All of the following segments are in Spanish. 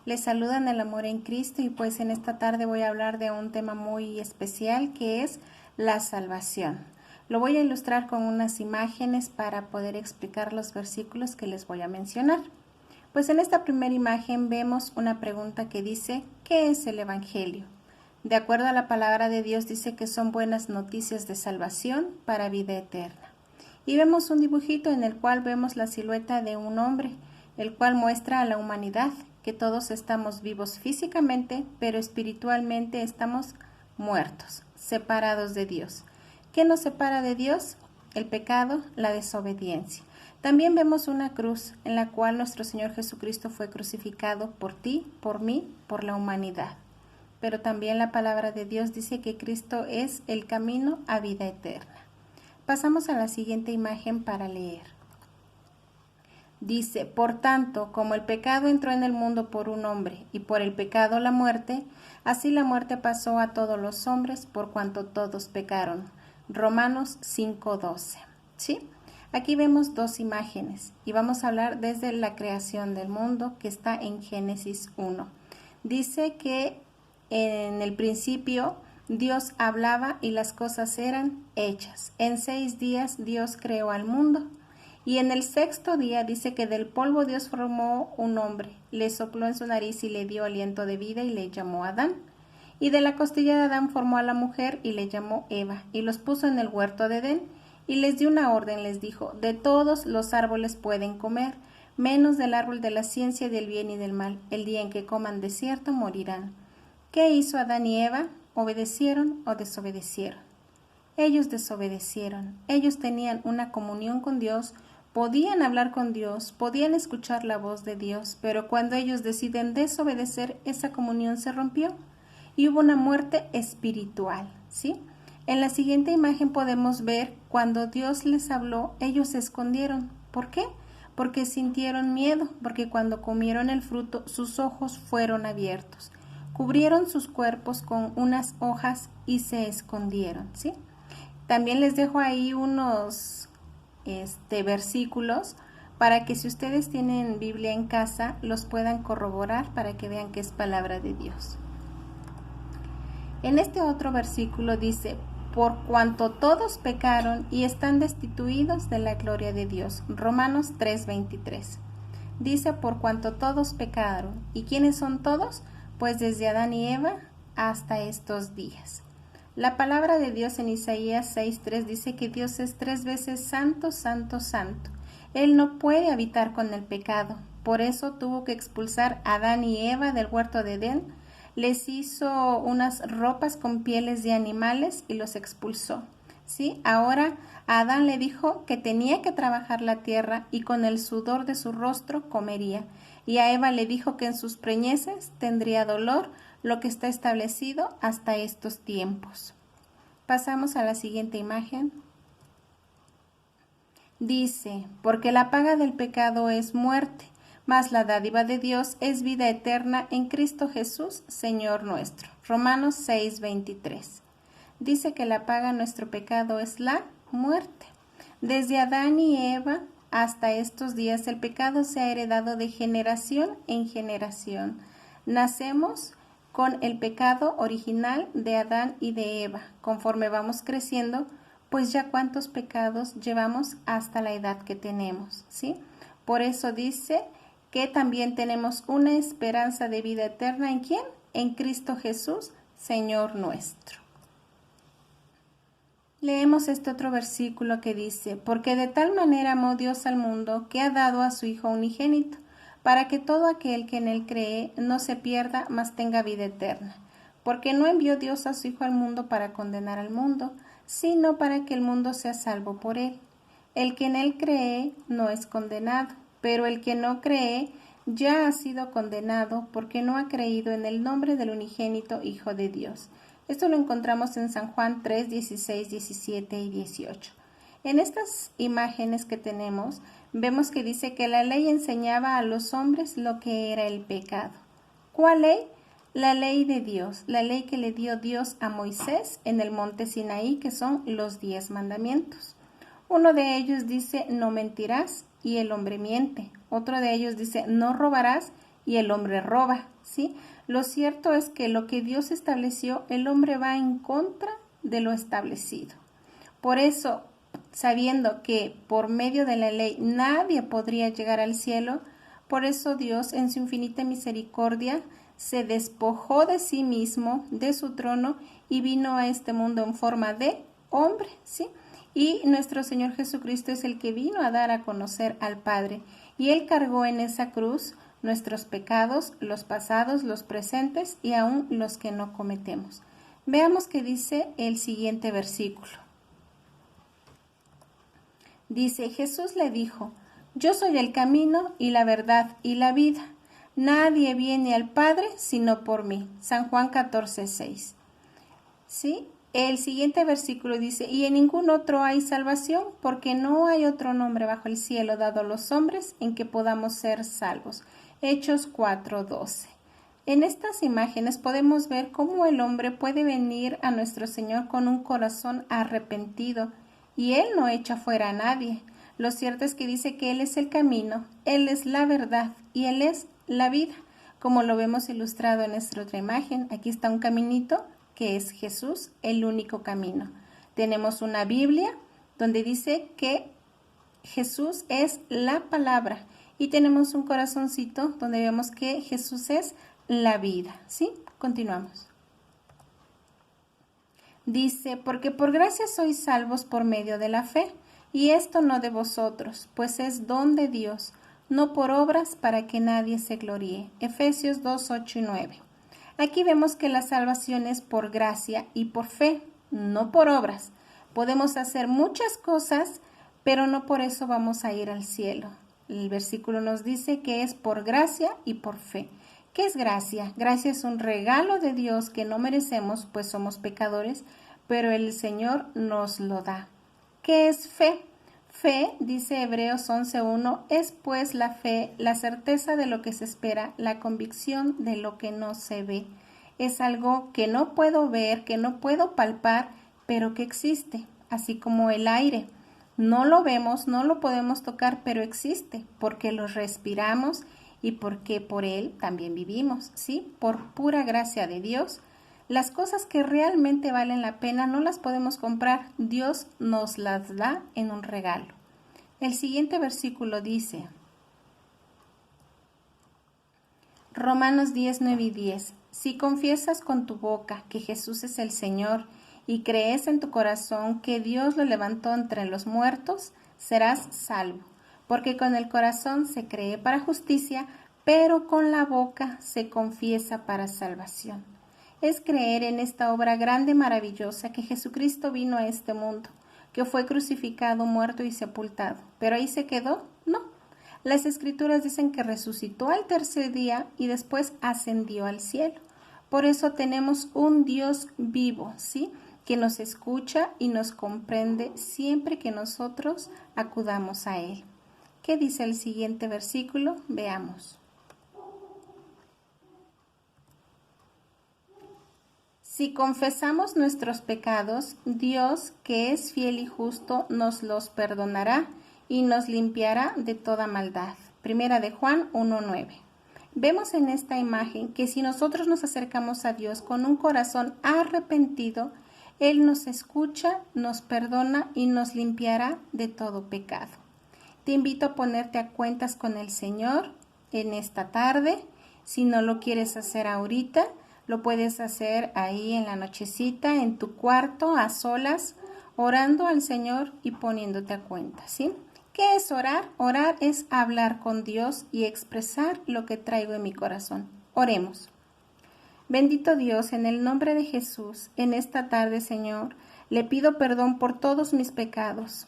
Les saludan el amor en Cristo y pues en esta tarde voy a hablar de un tema muy especial que es la salvación. Lo voy a ilustrar con unas imágenes para poder explicar los versículos que les voy a mencionar. Pues en esta primera imagen vemos una pregunta que dice, ¿qué es el Evangelio? De acuerdo a la palabra de Dios dice que son buenas noticias de salvación para vida eterna. Y vemos un dibujito en el cual vemos la silueta de un hombre, el cual muestra a la humanidad que todos estamos vivos físicamente, pero espiritualmente estamos muertos, separados de Dios. ¿Qué nos separa de Dios? El pecado, la desobediencia. También vemos una cruz en la cual nuestro Señor Jesucristo fue crucificado por ti, por mí, por la humanidad. Pero también la palabra de Dios dice que Cristo es el camino a vida eterna. Pasamos a la siguiente imagen para leer. Dice, por tanto, como el pecado entró en el mundo por un hombre, y por el pecado la muerte, así la muerte pasó a todos los hombres por cuanto todos pecaron. Romanos 5:12. ¿Sí? Aquí vemos dos imágenes y vamos a hablar desde la creación del mundo que está en Génesis 1. Dice que en el principio Dios hablaba y las cosas eran hechas. En 6 días Dios creó al mundo. Y en el 6º día dice que del polvo Dios formó un hombre, le sopló en su nariz y le dio aliento de vida y le llamó Adán. Y de la costilla de Adán formó a la mujer y le llamó Eva, y los puso en el huerto de Edén, y les dio una orden, les dijo, de todos los árboles pueden comer, menos del árbol de la ciencia del bien y del mal, el día en que coman de cierto morirán. ¿Qué hizo Adán y Eva? ¿Obedecieron o desobedecieron? Ellos desobedecieron. Ellos tenían una comunión con Dios, podían hablar con Dios, podían escuchar la voz de Dios, pero cuando ellos deciden desobedecer, esa comunión se rompió y hubo una muerte espiritual, ¿sí? En la siguiente imagen podemos ver cuando Dios les habló, ellos se escondieron. ¿Por qué? Porque sintieron miedo, porque cuando comieron el fruto, sus ojos fueron abiertos. Cubrieron sus cuerpos con unas hojas y se escondieron, ¿sí? También les dejo ahí unos versículos para que si ustedes tienen Biblia en casa los puedan corroborar para que vean que es palabra de Dios. En este otro versículo dice, por cuanto todos pecaron y están destituidos de la gloria de Dios. Romanos 3:23. Dice, por cuanto todos pecaron. ¿Y quiénes son todos? Pues desde Adán y Eva hasta estos días. La palabra de Dios en Isaías 6:3 dice que Dios es 3 veces santo, santo, santo. Él no puede habitar con el pecado. Por eso tuvo que expulsar a Adán y Eva del huerto de Edén. Les hizo unas ropas con pieles de animales y los expulsó. ¿Sí? Ahora a Adán le dijo que tenía que trabajar la tierra y con el sudor de su rostro comería. Y a Eva le dijo que en sus preñeces tendría dolor, lo que está establecido hasta estos tiempos. Pasamos a la siguiente imagen. Dice, porque la paga del pecado es muerte, mas la dádiva de Dios es vida eterna en Cristo Jesús, Señor nuestro. Romanos 6:23. Dice que la paga de nuestro pecado es la muerte. Desde Adán y Eva hasta estos días el pecado se ha heredado de generación en generación. Nacemos con el pecado original de Adán y de Eva. Conforme vamos creciendo, pues ya cuántos pecados llevamos hasta la edad que tenemos, ¿sí? Por eso dice que también tenemos una esperanza de vida eterna, ¿en quién? En Cristo Jesús, Señor nuestro. Leemos este otro versículo que dice, porque de tal manera amó Dios al mundo que ha dado a su Hijo unigénito, para que todo aquel que en él cree no se pierda, mas tenga vida eterna. Porque no envió Dios a su Hijo al mundo para condenar al mundo, sino para que el mundo sea salvo por él. El que en él cree no es condenado, pero el que no cree ya ha sido condenado porque no ha creído en el nombre del unigénito Hijo de Dios. Esto lo encontramos en San Juan 3, 16, 17 y 18. En estas imágenes que tenemos, vemos que dice que la ley enseñaba a los hombres lo que era el pecado. ¿Cuál ley? La ley de Dios, la ley que le dio Dios a Moisés en el monte Sinaí, que son los 10 mandamientos. Uno de ellos dice, no mentirás, y el hombre miente. Otro de ellos dice, no robarás, y el hombre roba, ¿sí? Lo cierto es que lo que Dios estableció, el hombre va en contra de lo establecido. Por eso, sabiendo que por medio de la ley nadie podría llegar al cielo, por eso Dios en su infinita misericordia se despojó de sí mismo, de su trono, y vino a este mundo en forma de hombre, ¿sí? Y nuestro Señor Jesucristo es el que vino a dar a conocer al Padre. Y Él cargó en esa cruz nuestros pecados, los pasados, los presentes y aún los que no cometemos. Veamos qué dice el siguiente versículo. Dice, Jesús le dijo, yo soy el camino y la verdad y la vida. Nadie viene al Padre sino por mí. San Juan 14:6. ¿Sí? El siguiente versículo dice, y en ningún otro hay salvación, porque no hay otro nombre bajo el cielo dado a los hombres en que podamos ser salvos. Hechos 4:12. En estas imágenes podemos ver cómo el hombre puede venir a nuestro Señor con un corazón arrepentido, y Él no echa fuera a nadie. Lo cierto es que dice que Él es el camino, Él es la verdad y Él es la vida, como lo vemos ilustrado en nuestra otra imagen. Aquí está un caminito que es Jesús, el único camino. Tenemos una Biblia donde dice que Jesús es la palabra y tenemos un corazoncito donde vemos que Jesús es la vida, ¿sí? Continuamos. Dice, porque por gracia sois salvos por medio de la fe, y esto no de vosotros, pues es don de Dios, no por obras para que nadie se gloríe. Efesios 2:8 y 9. Aquí vemos que la salvación es por gracia y por fe, no por obras. Podemos hacer muchas cosas, pero no por eso vamos a ir al cielo. El versículo nos dice que es por gracia y por fe. ¿Qué es gracia? Gracia es un regalo de Dios que no merecemos, pues somos pecadores, pero el Señor nos lo da. ¿Qué es fe? Fe, dice Hebreos 11:1, es pues la fe, la certeza de lo que se espera, la convicción de lo que no se ve. Es algo que no puedo ver, que no puedo palpar, pero que existe, así como el aire. No lo vemos, no lo podemos tocar, pero existe, porque lo respiramos y porque por él también vivimos, ¿sí? Por pura gracia de Dios. Las cosas que realmente valen la pena no las podemos comprar, Dios nos las da en un regalo. El siguiente versículo dice, Romanos 10:9 y 10, si confiesas con tu boca que Jesús es el Señor y crees en tu corazón que Dios lo levantó entre los muertos, serás salvo, porque con el corazón se cree para justicia, pero con la boca se confiesa para salvación. Es creer en esta obra grande y maravillosa que Jesucristo vino a este mundo, que fue crucificado, muerto y sepultado. ¿Pero ahí se quedó? No. Las Escrituras dicen que resucitó al tercer día y después ascendió al cielo. Por eso tenemos un Dios vivo, ¿sí? Que nos escucha y nos comprende siempre que nosotros acudamos a Él. ¿Qué dice el siguiente versículo? Veamos. Si confesamos nuestros pecados, Dios, que es fiel y justo, nos los perdonará y nos limpiará de toda maldad. Primera de Juan 1:9. Vemos en esta imagen que si nosotros nos acercamos a Dios con un corazón arrepentido, Él nos escucha, nos perdona y nos limpiará de todo pecado. Te invito a ponerte a cuentas con el Señor en esta tarde. Si no lo quieres hacer ahorita, lo puedes hacer ahí en la nochecita, en tu cuarto, a solas, orando al Señor y poniéndote a cuenta, ¿sí? ¿Qué es orar? Orar es hablar con Dios y expresar lo que traigo en mi corazón. Oremos. Bendito Dios, en el nombre de Jesús, en esta tarde, Señor, le pido perdón por todos mis pecados.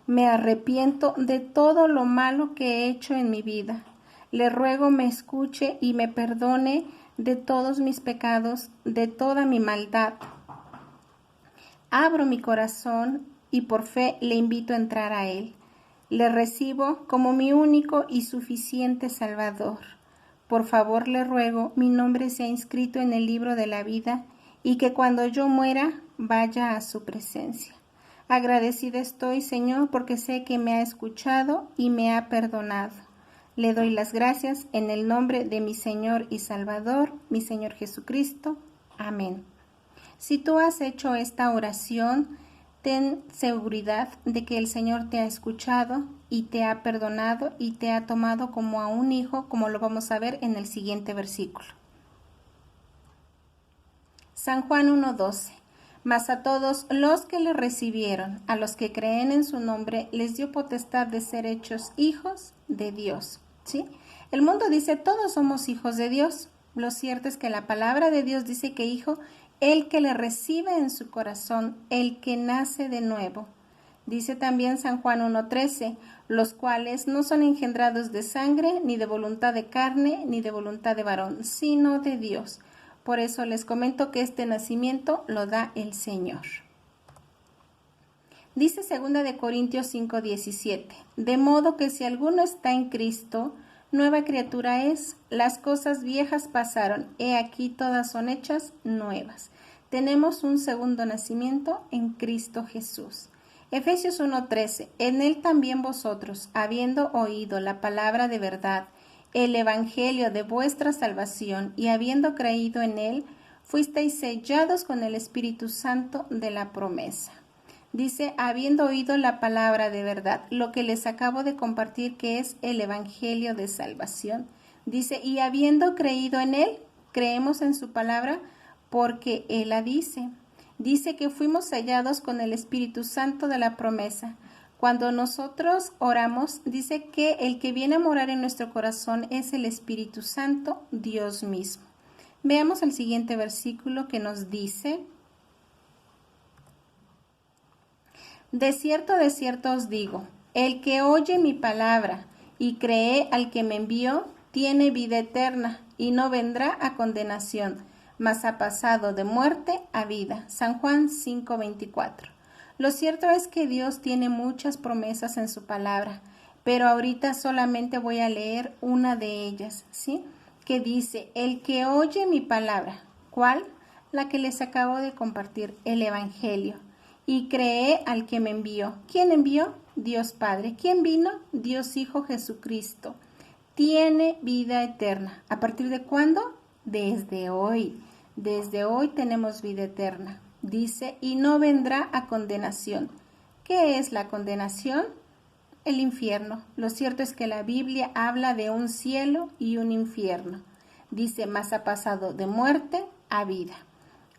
Me arrepiento de todo lo malo que he hecho en mi vida. Le ruego me escuche y me perdone de todos mis pecados, de toda mi maldad. Abro mi corazón y por fe le invito a entrar a Él. Le recibo como mi único y suficiente Salvador. Por favor le ruego, mi nombre sea inscrito en el libro de la vida y que cuando yo muera vaya a su presencia. Agradecida estoy, Señor, porque sé que me ha escuchado y me ha perdonado. Le doy las gracias en el nombre de mi Señor y Salvador, mi Señor Jesucristo. Amén. Si tú has hecho esta oración, ten seguridad de que el Señor te ha escuchado y te ha perdonado y te ha tomado como a un hijo, como lo vamos a ver en el siguiente versículo. San Juan 1:12. Mas a todos los que le recibieron, a los que creen en su nombre, les dio potestad de ser hechos hijos de Dios. ¿Sí? El mundo dice, todos somos hijos de Dios. Lo cierto es que la palabra de Dios dice que hijo, el que le recibe en su corazón, el que nace de nuevo. Dice también San Juan 1:13, los cuales no son engendrados de sangre, ni de voluntad de carne, ni de voluntad de varón, sino de Dios. Por eso les comento que este nacimiento lo da el Señor. Dice 2 de Corintios 5:17, de modo que si alguno está en Cristo, nueva criatura es, las cosas viejas pasaron, he aquí todas son hechas nuevas. Tenemos un segundo nacimiento en Cristo Jesús. Efesios 1:13, en él también vosotros, habiendo oído la palabra de verdad, el evangelio de vuestra salvación, y habiendo creído en él, fuisteis sellados con el Espíritu Santo de la promesa. Dice, habiendo oído la palabra de verdad, lo que les acabo de compartir, que es el evangelio de salvación. Dice, y habiendo creído en él, creemos en su palabra porque él la dice. Dice que fuimos sellados con el Espíritu Santo de la promesa. Cuando nosotros oramos, dice que el que viene a morar en nuestro corazón es el Espíritu Santo, Dios mismo. Veamos el siguiente versículo que nos dice, de cierto os digo, el que oye mi palabra y cree al que me envió, tiene vida eterna y no vendrá a condenación, mas ha pasado de muerte a vida. San Juan 5:24. Lo cierto es que Dios tiene muchas promesas en su palabra, pero ahorita solamente voy a leer una de ellas, ¿sí? Que dice, el que oye mi palabra, ¿cuál? La que les acabo de compartir, el Evangelio, y cree al que me envió. ¿Quién envió? Dios Padre. ¿Quién vino? Dios Hijo Jesucristo. Tiene vida eterna. ¿A partir de cuándo? Desde hoy. Desde hoy tenemos vida eterna. Dice, y no vendrá a condenación. ¿Qué es la condenación? El infierno. Lo cierto es que la Biblia habla de un cielo y un infierno. Dice, mas ha pasado de muerte a vida.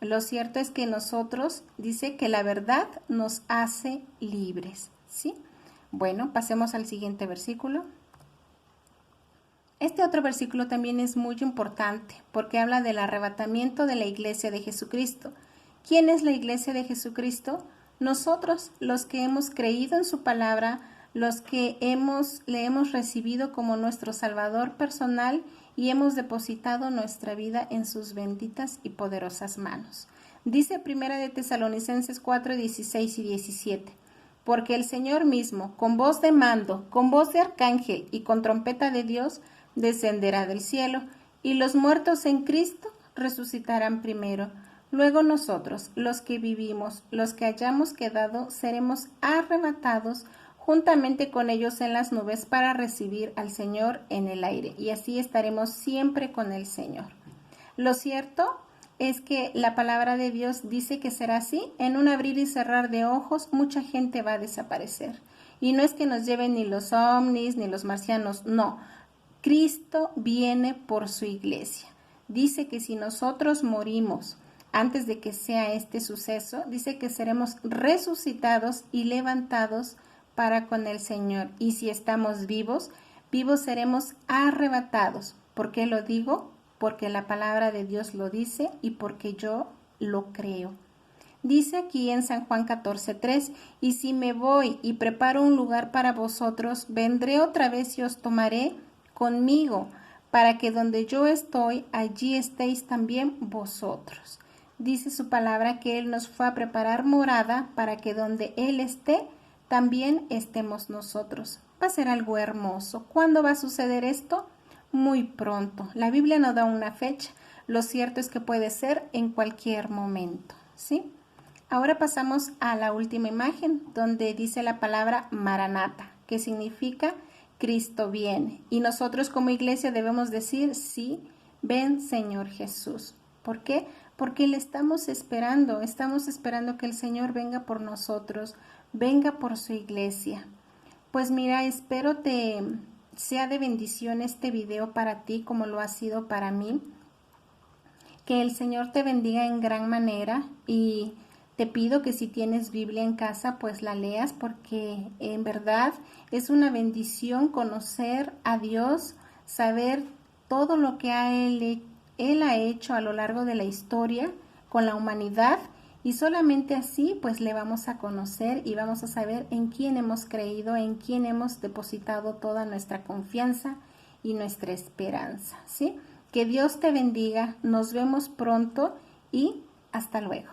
Lo cierto es que nosotros, dice que la verdad nos hace libres, ¿sí? Bueno, pasemos al siguiente versículo. Este otro versículo también es muy importante porque habla del arrebatamiento de la iglesia de Jesucristo. ¿Quién es la iglesia de Jesucristo? Nosotros, los que hemos creído en su palabra, los que le hemos recibido como nuestro Salvador personal y hemos depositado nuestra vida en sus benditas y poderosas manos. Dice 1 de Tesalonicenses 4:16 y 17, porque el Señor mismo, con voz de mando, con voz de arcángel y con trompeta de Dios, descenderá del cielo, y los muertos en Cristo resucitarán primero. Luego nosotros, los que vivimos, los que hayamos quedado, seremos arrebatados juntamente con ellos en las nubes para recibir al Señor en el aire, y así estaremos siempre con el Señor. Lo cierto es que la palabra de Dios dice que será así. En un abrir y cerrar de ojos, mucha gente va a desaparecer. Y no es que nos lleven ni los ovnis ni los marcianos, no. Cristo viene por su iglesia. Dice que si nosotros morimos antes de que sea este suceso, dice que seremos resucitados y levantados para con el Señor. Y si estamos vivos, vivos seremos arrebatados. ¿Por qué lo digo? Porque la palabra de Dios lo dice y porque yo lo creo. Dice aquí en San Juan 14:3, y si me voy y preparo un lugar para vosotros, vendré otra vez y os tomaré conmigo, para que donde yo estoy, allí estéis también vosotros. Dice su palabra que Él nos fue a preparar morada para que donde Él esté, también estemos nosotros. Va a ser algo hermoso. ¿Cuándo va a suceder esto? Muy pronto. La Biblia no da una fecha. Lo cierto es que puede ser en cualquier momento, ¿sí? Ahora pasamos a la última imagen, donde dice la palabra Maranata, que significa Cristo viene. Y nosotros como iglesia debemos decir, sí, ven Señor Jesús. ¿Por qué? Porque le estamos esperando que el Señor venga por nosotros, venga por su iglesia. Pues mira, espero te sea de bendición este video para ti como lo ha sido para mí. Que el Señor te bendiga en gran manera y te pido que si tienes Biblia en casa, pues la leas porque en verdad es una bendición conocer a Dios, saber todo lo que Él ha hecho a lo largo de la historia con la humanidad y solamente así pues le vamos a conocer y vamos a saber en quién hemos creído, en quién hemos depositado toda nuestra confianza y nuestra esperanza, ¿sí? Que Dios te bendiga, nos vemos pronto y hasta luego.